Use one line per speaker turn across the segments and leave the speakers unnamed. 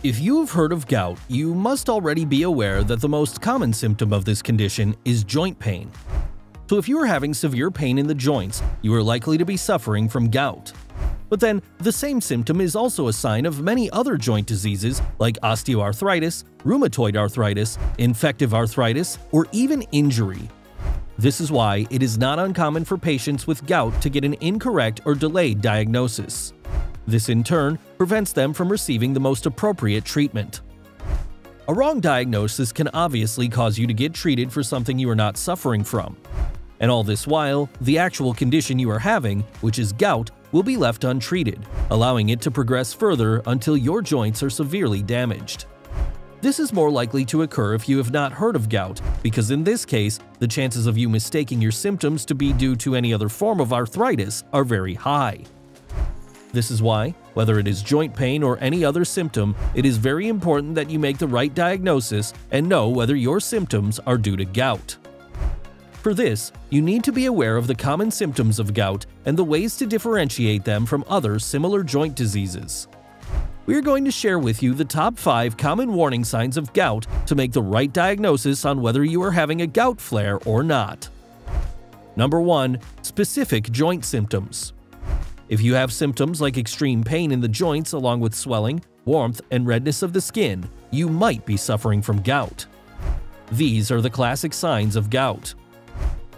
If you have heard of gout, you must already be aware that the most common symptom of this condition is joint pain. So if you are having severe pain in the joints, you are likely to be suffering from gout. But then, the same symptom is also a sign of many other joint diseases like osteoarthritis, rheumatoid arthritis, infective arthritis, or even injury. This is why it is not uncommon for patients with gout to get an incorrect or delayed diagnosis. This in turn prevents them from receiving the most appropriate treatment. A wrong diagnosis can obviously cause you to get treated for something you are not suffering from. And all this while, the actual condition you are having, which is gout, will be left untreated, allowing it to progress further until your joints are severely damaged. This is more likely to occur if you have not heard of gout, because in this case, the chances of you mistaking your symptoms to be due to any other form of arthritis are very high. This is why, whether it is joint pain or any other symptom, it is very important that you make the right diagnosis and know whether your symptoms are due to gout. For this, you need to be aware of the common symptoms of gout and the ways to differentiate them from other similar joint diseases. We are going to share with you the top 5 common warning signs of gout to make the right diagnosis on whether you are having a gout flare or not. Number 1. Specific joint symptoms. If you have symptoms like extreme pain in the joints along with swelling, warmth, and redness of the skin, you might be suffering from gout. These are the classic signs of gout.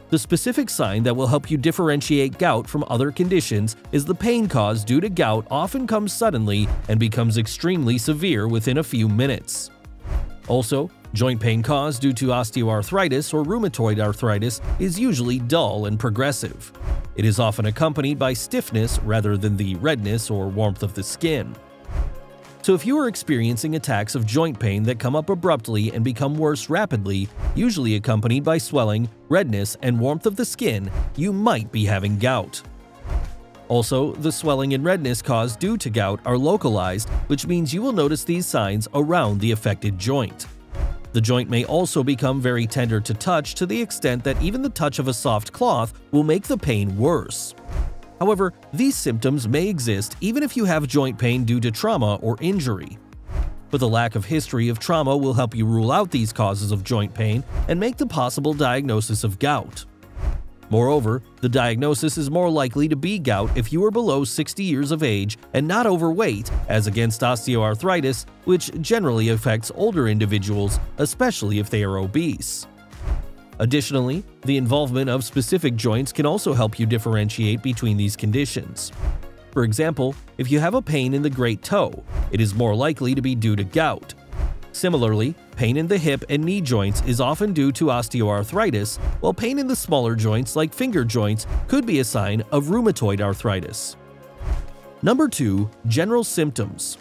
The specific sign that will help you differentiate gout from other conditions is the pain caused due to gout often comes suddenly and becomes extremely severe within a few minutes. Also, joint pain caused due to osteoarthritis or rheumatoid arthritis is usually dull and progressive. It is often accompanied by stiffness rather than the redness or warmth of the skin. So if you are experiencing attacks of joint pain that come up abruptly and become worse rapidly, usually accompanied by swelling, redness, and warmth of the skin, you might be having gout. Also, the swelling and redness caused due to gout are localized, which means you will notice these signs around the affected joint. The joint may also become very tender to touch to the extent that even the touch of a soft cloth will make the pain worse. However, these symptoms may exist even if you have joint pain due to trauma or injury. But the lack of history of trauma will help you rule out these causes of joint pain and make the possible diagnosis of gout. Moreover, the diagnosis is more likely to be gout if you are below 60 years of age and not overweight, as against osteoarthritis, which generally affects older individuals, especially if they are obese. Additionally, the involvement of specific joints can also help you differentiate between these conditions. For example, if you have a pain in the great toe, it is more likely to be due to gout. Similarly, pain in the hip and knee joints is often due to osteoarthritis, while pain in the smaller joints like finger joints could be a sign of rheumatoid arthritis. Number 2. General symptoms.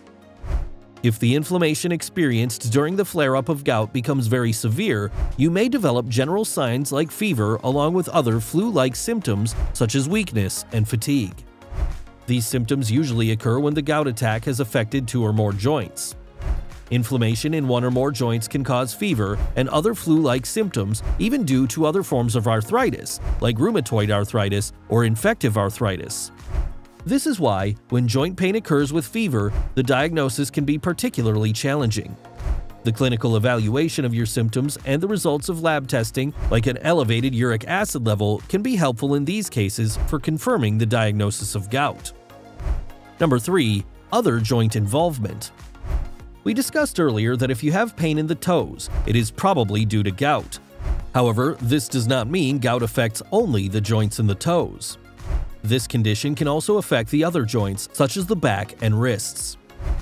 If the inflammation experienced during the flare-up of gout becomes very severe, you may develop general signs like fever along with other flu-like symptoms such as weakness and fatigue. These symptoms usually occur when the gout attack has affected 2 or more joints. Inflammation in 1 or more joints can cause fever and other flu-like symptoms even due to other forms of arthritis, like rheumatoid arthritis or infective arthritis. This is why, when joint pain occurs with fever, the diagnosis can be particularly challenging. The clinical evaluation of your symptoms and the results of lab testing, like an elevated uric acid level, can be helpful in these cases for confirming the diagnosis of gout. Number 3. Other joint involvement. We discussed earlier that if you have pain in the toes, it is probably due to gout. However, this does not mean gout affects only the joints in the toes. This condition can also affect the other joints, such as the back and wrists.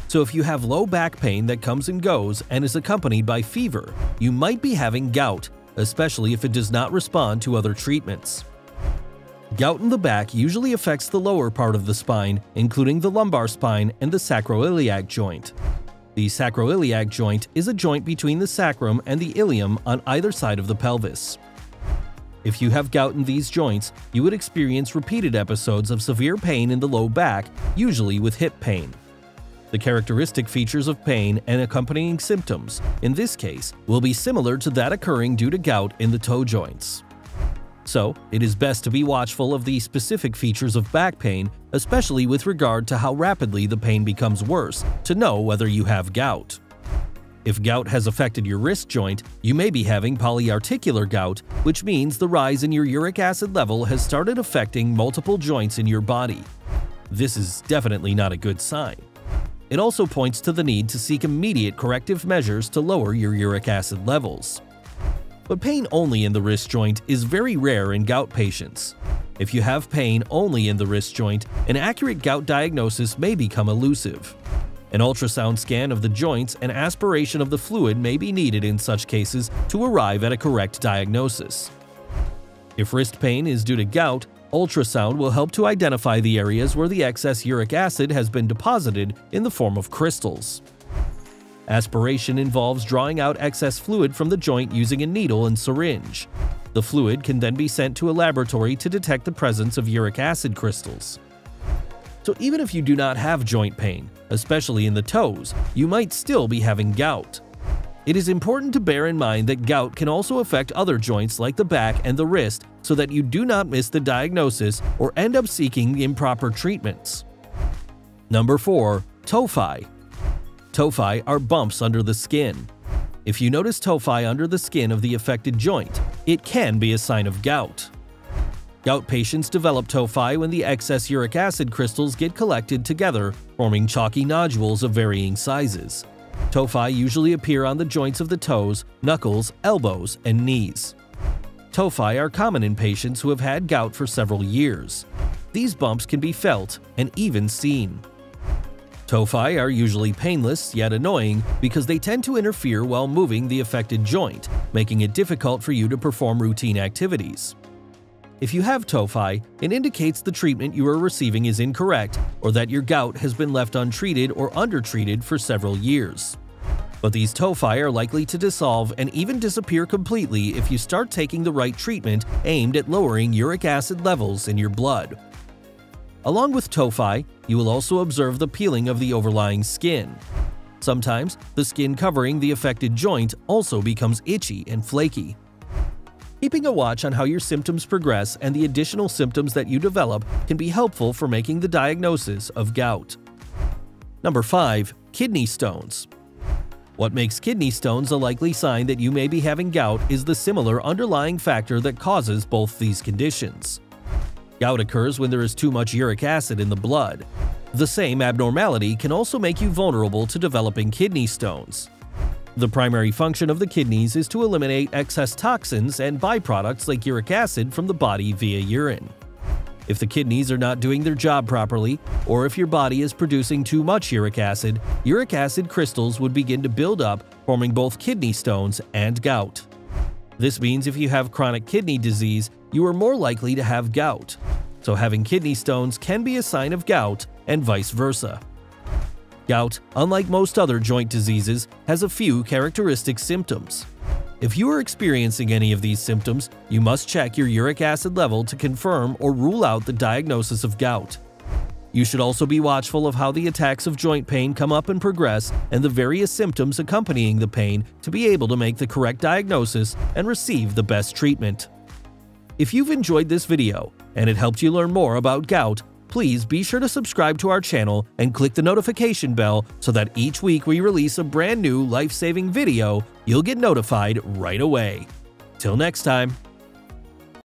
So if you have low back pain that comes and goes and is accompanied by fever, you might be having gout, especially if it does not respond to other treatments. Gout in the back usually affects the lower part of the spine, including the lumbar spine and the sacroiliac joint. The sacroiliac joint is a joint between the sacrum and the ilium on either side of the pelvis. If you have gout in these joints, you would experience repeated episodes of severe pain in the low back, usually with hip pain. The characteristic features of pain and accompanying symptoms, in this case, will be similar to that occurring due to gout in the toe joints. So, it is best to be watchful of the specific features of back pain, especially with regard to how rapidly the pain becomes worse, to know whether you have gout. If gout has affected your wrist joint, you may be having polyarticular gout, which means the rise in your uric acid level has started affecting multiple joints in your body. This is definitely not a good sign. It also points to the need to seek immediate corrective measures to lower your uric acid levels. But pain only in the wrist joint is very rare in gout patients. If you have pain only in the wrist joint, an accurate gout diagnosis may become elusive. An ultrasound scan of the joints and aspiration of the fluid may be needed in such cases to arrive at a correct diagnosis. If wrist pain is due to gout, ultrasound will help to identify the areas where the excess uric acid has been deposited in the form of crystals. Aspiration involves drawing out excess fluid from the joint using a needle and syringe. The fluid can then be sent to a laboratory to detect the presence of uric acid crystals. So even if you do not have joint pain, especially in the toes, you might still be having gout. It is important to bear in mind that gout can also affect other joints like the back and the wrist so that you do not miss the diagnosis or end up seeking improper treatments. Number 4. Tophi. Tophi are bumps under the skin. If you notice tophi under the skin of the affected joint, it can be a sign of gout. Gout patients develop tophi when the excess uric acid crystals get collected together, forming chalky nodules of varying sizes. Tophi usually appear on the joints of the toes, knuckles, elbows, and knees. Tophi are common in patients who have had gout for several years. These bumps can be felt and even seen. Tophi are usually painless yet annoying because they tend to interfere while moving the affected joint, making it difficult for you to perform routine activities. If you have tophi, it indicates the treatment you are receiving is incorrect or that your gout has been left untreated or undertreated for several years. But these tophi are likely to dissolve and even disappear completely if you start taking the right treatment aimed at lowering uric acid levels in your blood. Along with tophi, you will also observe the peeling of the overlying skin. Sometimes, the skin covering the affected joint also becomes itchy and flaky. Keeping a watch on how your symptoms progress and the additional symptoms that you develop can be helpful for making the diagnosis of gout. Number 5. Kidney stones. What makes kidney stones a likely sign that you may be having gout is the similar underlying factor that causes both these conditions. Gout occurs when there is too much uric acid in the blood. The same abnormality can also make you vulnerable to developing kidney stones. The primary function of the kidneys is to eliminate excess toxins and byproducts like uric acid from the body via urine. If the kidneys are not doing their job properly, or if your body is producing too much uric acid crystals would begin to build up, forming both kidney stones and gout. This means if you have chronic kidney disease, you are more likely to have gout. So having kidney stones can be a sign of gout and vice versa. Gout, unlike most other joint diseases, has a few characteristic symptoms. If you are experiencing any of these symptoms, you must check your uric acid level to confirm or rule out the diagnosis of gout. You should also be watchful of how the attacks of joint pain come up and progress and the various symptoms accompanying the pain to be able to make the correct diagnosis and receive the best treatment. If you've enjoyed this video and it helped you learn more about gout, please be sure to subscribe to our channel and click the notification bell so that each week we release a brand new life-saving video, you'll get notified right away. Till next time.